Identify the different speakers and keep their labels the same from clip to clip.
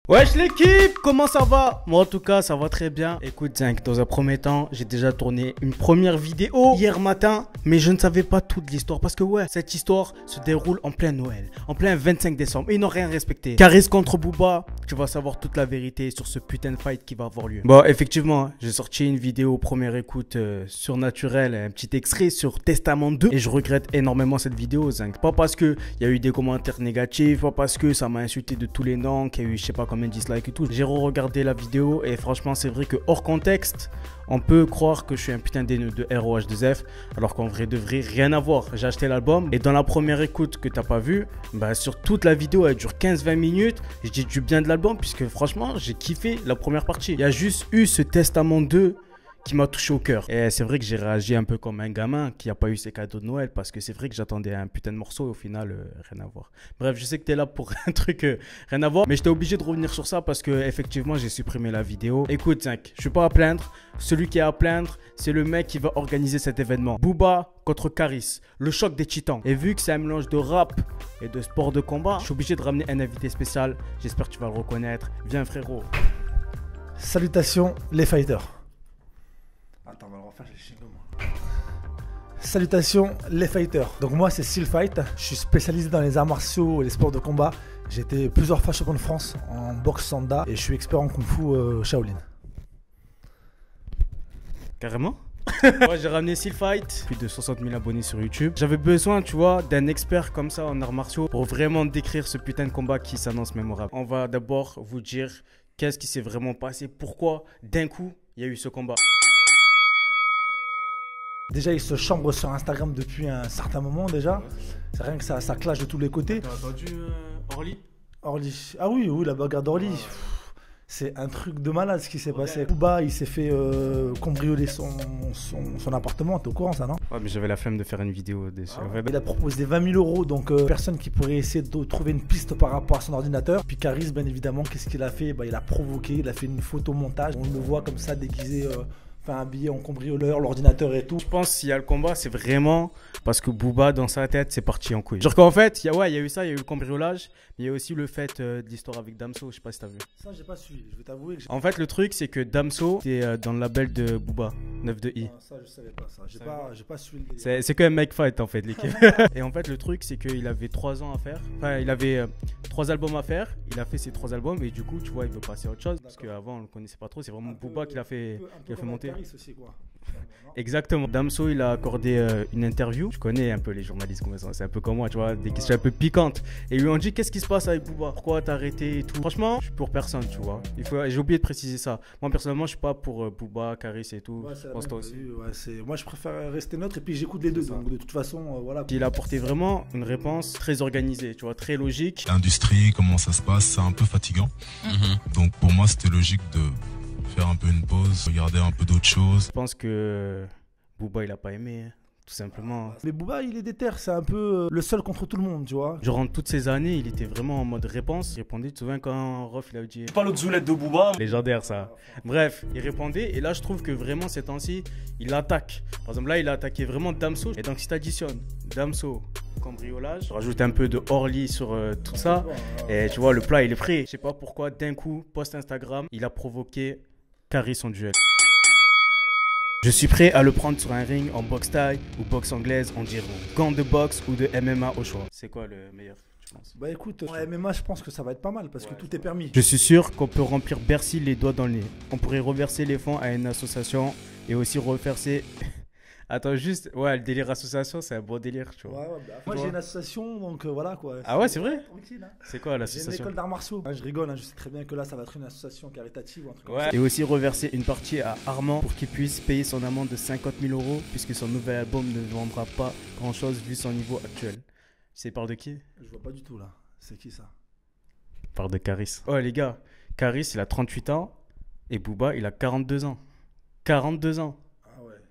Speaker 1: Wesh l'équipe, comment ça va? Moi en tout cas ça va très bien. Écoute Zinc, dans un premier temps j'ai déjà tourné une première vidéo hier matin, mais je ne savais pas toute l'histoire parce que ouais, cette histoire se déroule en plein Noël, en plein 25 décembre et ils n'ont rien respecté. Caris contre Booba, tu vas savoir toute la vérité sur ce putain de fight qui va avoir lieu. Bon effectivement, j'ai sorti une vidéo première écoute surnaturelle, un petit extrait sur Testament 2 et je regrette énormément cette vidéo Zinc. Pas parce que il y a eu des commentaires négatifs, pas parce que ça m'a insulté de tous les noms, qu'il y a eu je sais pas combien de dislikes et tout. J'ai re-regardé la vidéo et franchement c'est vrai que hors contexte on peut croire que je suis un putain de ROH2F alors qu'en vrai de vrai rien à voir. J'ai acheté l'album et dans la première écoute que t'as pas vu, bah sur toute la vidéo elle dure 15-20 minutes, je dis du bien de l'album puisque franchement j'ai kiffé la première partie. Il y a juste eu ce Testament 2 qui m'a touché au cœur. Et c'est vrai que j'ai réagi un peu comme un gamin qui n'a pas eu ses cadeaux de Noël parce que c'est vrai que j'attendais un putain de morceau et au final, rien à voir. Bref, je sais que tu es là pour un truc rien à voir, mais j'étais obligé de revenir sur ça parce que effectivement j'ai supprimé la vidéo. Écoute, Zinc, je suis pas à plaindre. Celui qui est à plaindre, c'est le mec qui va organiser cet événement. Booba contre Caris, le choc des titans. Et vu que c'est un mélange de rap et de sport de combat, je suis obligé de ramener un invité spécial. J'espère que tu vas le reconnaître. Viens frérot.
Speaker 2: Salutations les fighters. Attends, on va le refaire, j'ai chez moi. Salutations les fighters. Donc moi c'est Steel Fight. Je suis spécialisé dans les arts martiaux et les sports de combat. J'ai été plusieurs fois champion de France en boxe sanda et je suis expert en kung fu Shaolin.
Speaker 1: Carrément. Moi j'ai ramené Steel Fight, plus de 60 000 abonnés sur YouTube. J'avais besoin, tu vois, d'un expert comme ça en arts martiaux pour vraiment décrire ce putain de combat qui s'annonce mémorable. On va d'abord vous dire qu'est-ce qui s'est vraiment passé, pourquoi d'un coup il y a eu ce combat.
Speaker 2: Déjà, il se chambre sur Instagram depuis un certain moment déjà. C'est rien que ça clash de tous les côtés.
Speaker 1: T'as entendu Orly?
Speaker 2: Orly. Ah oui, la bagarre d'Orly. C'est un truc de malade ce qui s'est passé. Booba, il s'est fait cambrioler son appartement. T'es au courant ça, non?
Speaker 1: Ouais, mais j'avais la flemme de faire une vidéo dessus.
Speaker 2: Il a proposé 20 000 € donc personne qui pourrait essayer de trouver une piste par rapport à son ordinateur. Puis Caris, bien évidemment, qu'est-ce qu'il a fait? Il a provoqué, il a fait une photomontage. On le voit comme ça déguisé. Habillé en cambrioleur, l'ordinateur et tout.
Speaker 1: Je pense s'il y a le combat, c'est vraiment parce que Booba, dans sa tête, c'est parti en couille. Genre qu'en fait, il y a eu ça, il y a eu le cambriolage, mais il y a aussi le fait de l'histoire avec Damso, je sais pas si t'as vu.
Speaker 2: Ça, j'ai pas suivi, je vais t'avouer que
Speaker 1: en fait, le truc, c'est que Damso, c'est dans le label de Booba, 9-2i.
Speaker 2: Non, ça, je savais pas ça, j'ai pas suivi le
Speaker 1: délire. C'est que un mec fight en fait, l'équipe. Et en fait, le truc, c'est qu'il avait 3 ans à faire, enfin, il avait 3 albums à faire, il a fait ses 3 albums, et du coup, tu vois, il veut passer à autre chose, parce qu'avant, on le connaissait pas trop, c'est vraiment Booba qui l'a fait monter.
Speaker 2: Aussi, quoi.
Speaker 1: Exactement. Damso, il a accordé une interview. Je connais un peu les journalistes comme ça. C'est un peu comme moi, tu vois, des questions un peu piquantes. Et ils lui ont dit qu'est-ce qui se passe avec Booba? Pourquoi t'as arrêté et tout. Franchement, je suis pour personne, tu vois. J'ai oublié de préciser ça. Moi, personnellement, je suis pas pour Booba, Caris et tout.
Speaker 2: Ouais,
Speaker 1: je pense toi aussi.
Speaker 2: Moi, je préfère rester neutre et puis j'écoute les deux. Donc, de toute façon, voilà.
Speaker 1: Il a apporté vraiment une réponse très organisée, tu vois, très logique.
Speaker 3: L'industrie, comment ça se passe, c'est un peu fatigant. Donc, pour moi, c'était logique de faire un peu une pause, regarder un peu d'autres choses.
Speaker 1: Je pense que Booba il a pas aimé, hein, tout simplement.
Speaker 2: Mais Booba il est déter, c'est un peu le seul contre tout le monde, tu vois.
Speaker 1: Durant toutes ces années, il était vraiment en mode réponse. Il répondait, tu te souviens quand Rof il a dit
Speaker 4: pas l'autre zoulette de Booba.
Speaker 1: Légendaire ça. Bref, il répondait et là je trouve que vraiment ces temps-ci, il attaque. Par exemple là il a attaqué vraiment Damso. Et donc si tu additionnes Damso, cambriolage, rajoute un peu de Orly sur tout ça et tu vois le plat il est prêt. Je sais pas pourquoi d'un coup, post Instagram, il a provoqué Caris en duel. Je suis prêt à le prendre sur un ring en boxe thaï ou boxe anglaise en giro. Gants de boxe ou de MMA au choix. C'est quoi le meilleur, tu penses?
Speaker 2: Bah écoute, en MMA je pense que ça va être pas mal parce que tout est permis.
Speaker 1: Je suis sûr qu'on peut remplir Bercy les doigts dans le nez. On pourrait reverser les fonds à une association et aussi reverser... Attends juste, ouais le délire association c'est un bon délire tu vois.
Speaker 2: Moi j'ai une association donc voilà quoi.
Speaker 1: Ah ouais c'est vrai?
Speaker 2: Tranquille, hein.
Speaker 1: C'est quoi l'association?
Speaker 2: J'ai une école d'arts martiaux. Je rigole, je sais très bien que là ça va être une association caritative ou un truc comme
Speaker 1: ça. Et aussi reverser une partie à Armand pour qu'il puisse payer son amende de 50 000 € puisque son nouvel album ne vendra pas grand chose vu son niveau actuel. Tu sais il parle de qui?
Speaker 2: Je vois pas du tout là, c'est qui ça?
Speaker 1: Il parle de Caris. Oh les gars, Caris il a 38 ans et Booba il a 42 ans. 42 ans.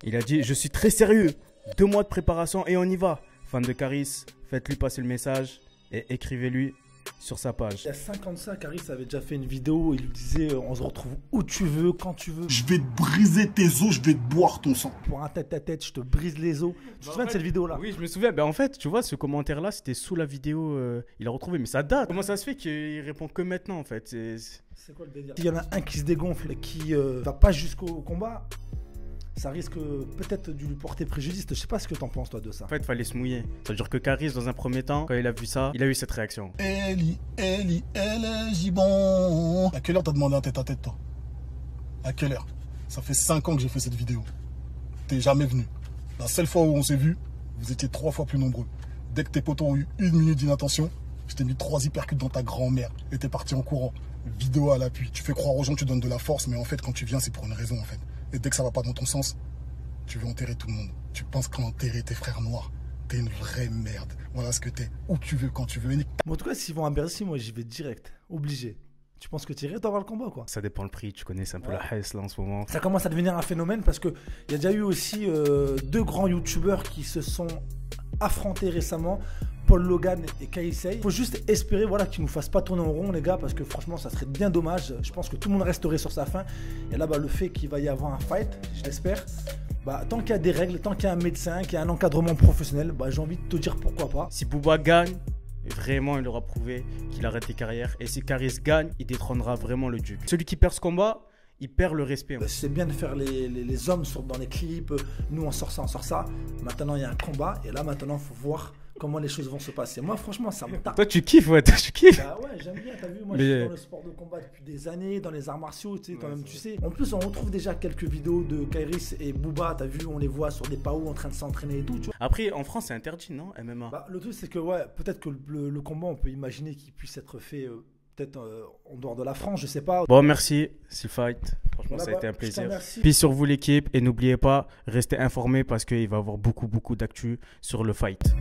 Speaker 1: Il a dit, je suis très sérieux, 2 mois de préparation et on y va. Fan de Caris, faites-lui passer le message et écrivez-lui sur sa page.
Speaker 2: Il y a 5 ans de ça, Caris avait déjà fait une vidéo où il lui disait on se retrouve où tu veux, quand tu veux.
Speaker 4: Je vais te briser tes os, je vais te boire ton sang.
Speaker 2: Pour un tête-à-tête, je te brise les os. Tu te souviens de cette vidéo-là?
Speaker 1: Oui, je me souviens. En fait, tu vois, ce commentaire-là, c'était sous la vidéo. Il a retrouvé, mais ça date. Comment ça se fait qu'il répond que maintenant, en fait?
Speaker 2: C'est quoi le délire? S'il y en a un qui se dégonfle et qui va pas jusqu'au combat, ça risque peut-être de lui porter préjudice. Je sais pas ce que t'en penses, toi, de ça.
Speaker 1: En fait, il fallait se mouiller. Ça veut dire que Caris, dans un premier temps, quand il a vu ça, il a eu cette réaction.
Speaker 4: Eli, Gibon. À quelle heure t'as demandé un tête-à-tête, toi? À quelle heure? Ça fait 5 ans que j'ai fait cette vidéo. T'es jamais venu. La seule fois où on s'est vu, vous étiez 3 fois plus nombreux. Dès que tes potos ont eu 1 minute d'inattention, je t'ai mis 3 hypercutes dans ta grand-mère et t'es parti en courant. Vidéo à l'appui. Tu fais croire aux gens que tu donnes de la force, mais en fait, quand tu viens, c'est pour une raison, en fait. Et dès que ça va pas dans ton sens, tu veux enterrer tout le monde. Tu penses qu'enterrer tes frères noirs, t'es une vraie merde. Voilà ce que t'es. Où tu veux, quand tu veux.
Speaker 2: Mais en tout cas, s'ils vont à Bercy, moi, j'y vais direct. Obligé. Tu penses que tu irais, t'auras le combat, quoi?
Speaker 1: Ça dépend le prix. Tu connais, c'est un peu la haisse, là, en ce moment.
Speaker 2: Ça commence à devenir un phénomène parce qu'il y a déjà eu aussi 2 grands youtubeurs qui se sont affrontés récemment. Paul Logan et Kaisei. Faut juste espérer voilà, qu'ils nous fassent pas tourner en rond, les gars, parce que franchement, ça serait bien dommage. Je pense que tout le monde resterait sur sa faim. Et là, le fait qu'il va y avoir un fight, j'espère, tant qu'il y a des règles, tant qu'il y a un médecin, qu'il y a un encadrement professionnel, j'ai envie de te dire pourquoi pas.
Speaker 1: Si Booba gagne, vraiment, il aura prouvé qu'il arrête les carrières. Et si Caris gagne, il détrônera vraiment le duc. Celui qui perd ce combat, il perd le respect.
Speaker 2: C'est bien de faire les hommes dans les clips. Nous, on sort ça, on sort ça. Maintenant, il y a un combat. Et là, maintenant, il faut voir comment les choses vont se passer. Moi, franchement, ça me tape.
Speaker 1: Toi, tu kiffes, ouais, tu kiffes.
Speaker 2: Ouais, j'aime bien, t'as vu, moi, je suis dans le sport de combat depuis des années, dans les arts martiaux, tu sais, toi-même, tu sais. En plus, on retrouve déjà quelques vidéos de Kairis et Booba, t'as vu, on les voit sur des PAO en train de s'entraîner et tout, tu vois.
Speaker 1: Après, en France, c'est interdit, non, MMA?
Speaker 2: Le truc, c'est que, ouais, peut-être que le combat, on peut imaginer qu'il puisse être fait, peut-être en dehors de la France, je sais pas.
Speaker 1: Bon, merci, Fight. Franchement, ça a été un plaisir. Peace sur vous, l'équipe. Et n'oubliez pas, restez informés parce qu'il va y avoir beaucoup d'actu sur le fight.